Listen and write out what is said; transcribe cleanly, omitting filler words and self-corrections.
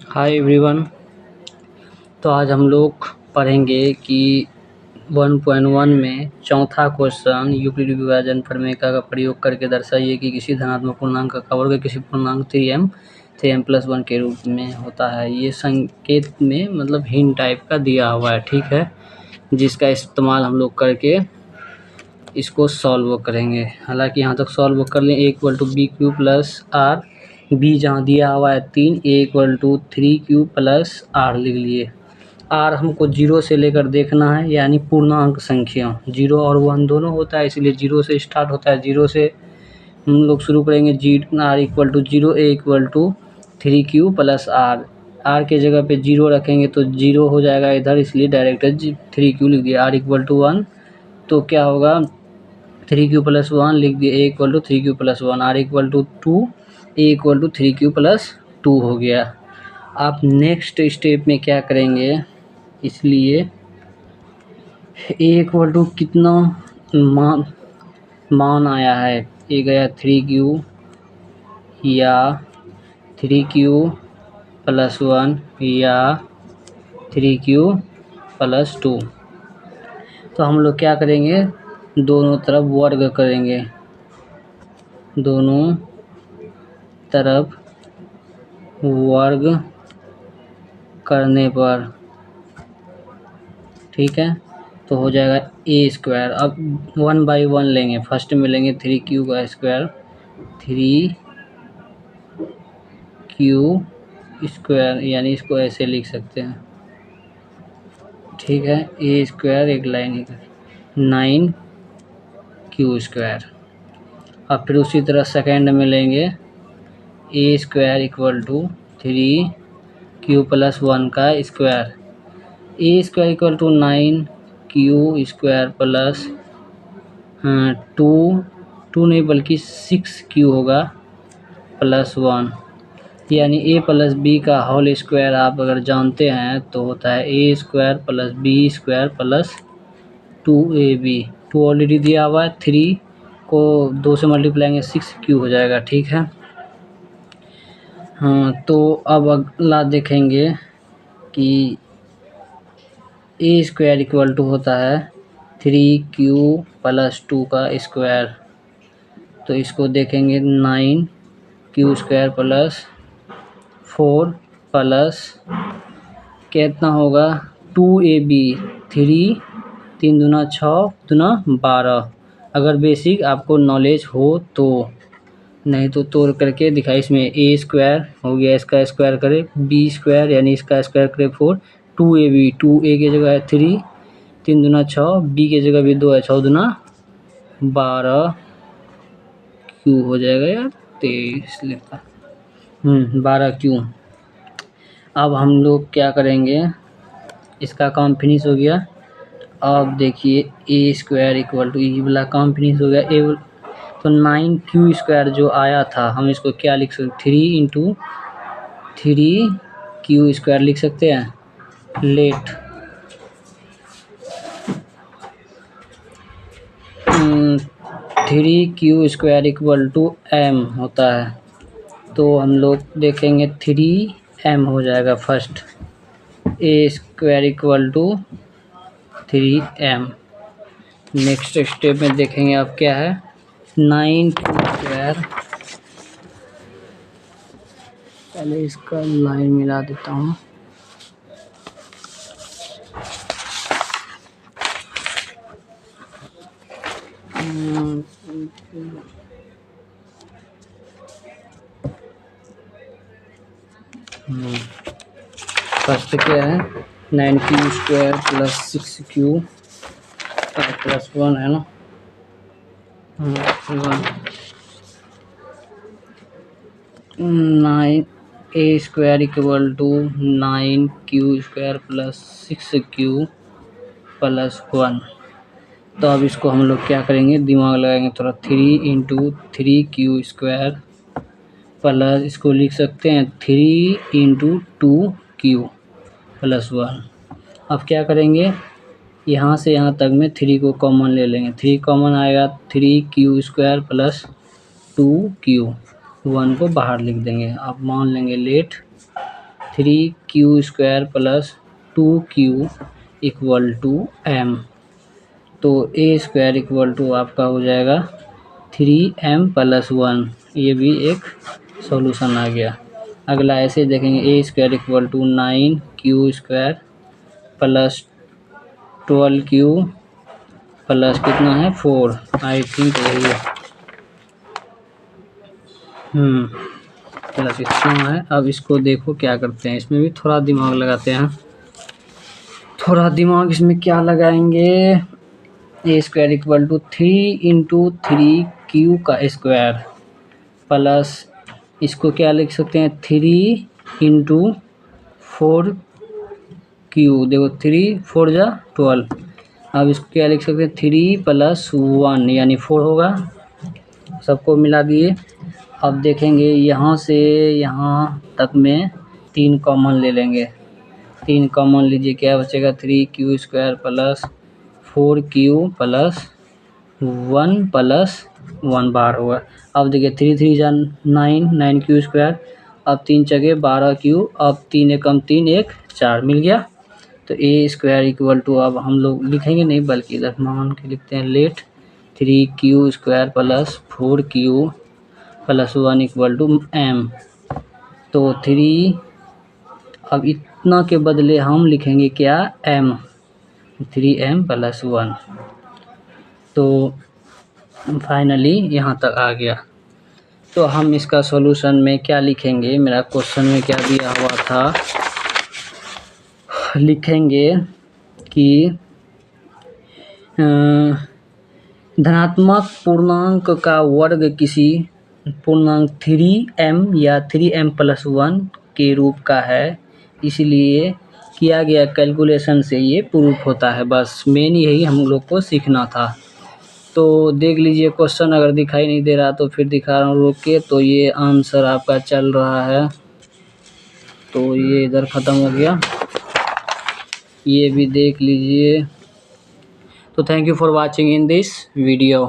Hi everyone. तो आज हम लोग पढ़ेंगे कि 1.1 में चौथा क्वेश्चन यूक्लिड विभाजन प्रमेय का प्रयोग करके दर्शाइए कि किसी धनात्मक पूर्णांक का वर्ग किसी पूर्णांक 3m+1 के रूप में होता है। ये संकेत में मतलब हिंट टाइप का दिया हुआ है, ठीक है, जिसका इस्तेमाल हम लोग करके इसको सॉल्व करेंगे। हालांकि यहाँ तक सॉल्व कर लें। a=bq प्लस आर, बी जहाँ दिया हुआ है 3, a=3q प्लस आर लिख लिए। आर हमको 0 से लेकर देखना है, यानी पूर्णांक संख्या 0 और 1 दोनों होता है, इसलिए 0 से स्टार्ट होता है। 0 से हम लोग शुरू करेंगे। r=0, a=3q plus are. Are के जगह पे 0 रखेंगे तो 0 हो जाएगा इधर, इसलिए डायरेक्ट 3q लिख दिया। r=1 तो क्या होगा, 3q प्लस 1 लिख दिए। a=3q plus 1। r=2, a=3q plus 2 हो गया। आप नेक्स्ट स्टेप में क्या करेंगे, इसलिए a कितना मान आया है, a गया 3q या 3q प्लस 1 या 3q प्लस 2। तो हम लोग क्या करेंगे, दोनों तरफ वर्ग करेंगे, दोनों तरफ वर्ग करने पर, ठीक है, तो हो जाएगा a²। अब 1 बाई 1 लेंगे। फर्स्ट में लेंगे 3q का स्क्वायर, 3q² यानी इसको ऐसे लिख सकते हैं, ठीक है, a² एक लाइन 9q²। अब फिर उसी तरह सेकेंड में लेंगे a² = 3q प्लस 1 का स्क्वायर, a² = 9q² प्लस 2 नहीं बल्कि 6q होगा प्लस 1, यानी a प्लस बी का होल स्क्वायर आप अगर जानते हैं तो होता है a² plus b² plus 2ab। 2 already दिया हुआ है, 3 को 2 से मल्टीप्लाई 6q हो जाएगा, ठीक है। हाँ, तो अब अगला देखेंगे कि a² = होता है 3q प्लस 2 का स्क्वायर। तो इसको देखेंगे 9q² प्लस 4 प्लस कितना होगा 2ab, 3 3 दूना 6 दूना 12। अगर बेसिक आपको नॉलेज हो तो, नहीं तो तोड़ करके दिखाई। इसमें a² हो गया, इसका स्क्वायर करें, b² यानी इसका स्क्वायर करें 4, 2ab, 2a की जगह है 3, 3 दूना 6, b की जगह भी 2 है, 6 दूना 12, q हो जाएगा यार 23 लिखा, 12q। अब हम लोग क्या करेंगे, इसका काम फिनिश हो गया। अब देखिए a² = ये वाला काम फिनिश हो गया। तो 9q² जो आया था, हम इसको क्या लिख सकते, 3 × 3q² लिख सकते हैं। लेट 3q² = m होता है, तो हम लोग देखेंगे 3m हो जाएगा first. a² = 3m। Next step में देखेंगे अब क्या है, 9q²। पहले इसका लाइन मिला देता हूँ। फर्स्ट क्या है, 9q² प्लस 6q प्लस 1 है ना, 9 a² = 9q² plus 6q plus 1। तो अब इसको हम लोग क्या करेंगे, दिमाग लगाएंगे थोड़ा। 3 × 3q² प्लस इसको लिख सकते हैं 3 × 2q प्लस 1। अब क्या करेंगे, यहाँ से यहाँ तक में 3 को कॉमन ले लेंगे। 3 कॉमन आएगा, 3q² प्लस 2q, 1 को बाहर लिख देंगे। अब मान लेंगे let 3q² plus 2q equal to m। तो a² इक्वल टू आपका हो जाएगा 3m प्लस 1। ये भी एक सॉल्यूशन आ गया। अगला ऐसे देखेंगे a² equal to 9q² plus 12q plus कितना है 4। आई थिंक यही है। प्लस क्यों है। अब इसको देखो क्या करते हैं, इसमें भी थोड़ा दिमाग लगाते हैं। थोड़ा दिमाग इसमें क्या लगाएंगे, a² equal to 3 × 3q² plus इसको क्या लिख सकते हैं 3 × 4q। देखो 3 4 जा 12। अब इसको क्या लिख सकते हैं 3 + 1 यानी 4 होगा। सबको मिला दिए। अब देखेंगे यहाँ से यहाँ तक में 3 कॉमन ले लेंगे। 3 कॉमन लीजिए, क्या बचेगा 3q² plus 4q plus 1 plus 1 बाहर होगा। अब देखिए 3 3 जा 9 9q²। अब 3 जगह 12q। अब 3 एकम 3 1 4 मिल गया। तो a² इक्वल टू अब हम लोग लिखेंगे नहीं बल्कि इधर मान के लिखते हैं let 3q² plus 4q plus 1 equal to m। तो 3 अब इतना के बदले हम लिखेंगे क्या m 3m प्लस 1। तो फाइनली यहाँ तक आ गया। तो हम इसका सॉल्यूशन में क्या लिखेंगे, मेरा क्वेश्चन में क्या दिया हुआ था, लिखेंगे कि धनात्मक पूर्णांक का वर्ग किसी पूर्णांक 3m या 3m प्लस 1 के रूप का है, इसलिए किया गया कैलकुलेशन से ये प्रूफ होता है। बस मेन यही हम लोग को सीखना था। तो देख लीजिए क्वेश्चन, अगर दिखाई नहीं दे रहा तो फिर दिखा रहा हूँ रोक के। तो ये आंसर आपका चल रहा है, तो ये इधर ख़त्म हो गया। ये भी देख लीजिए। तो thank you for watching in this video.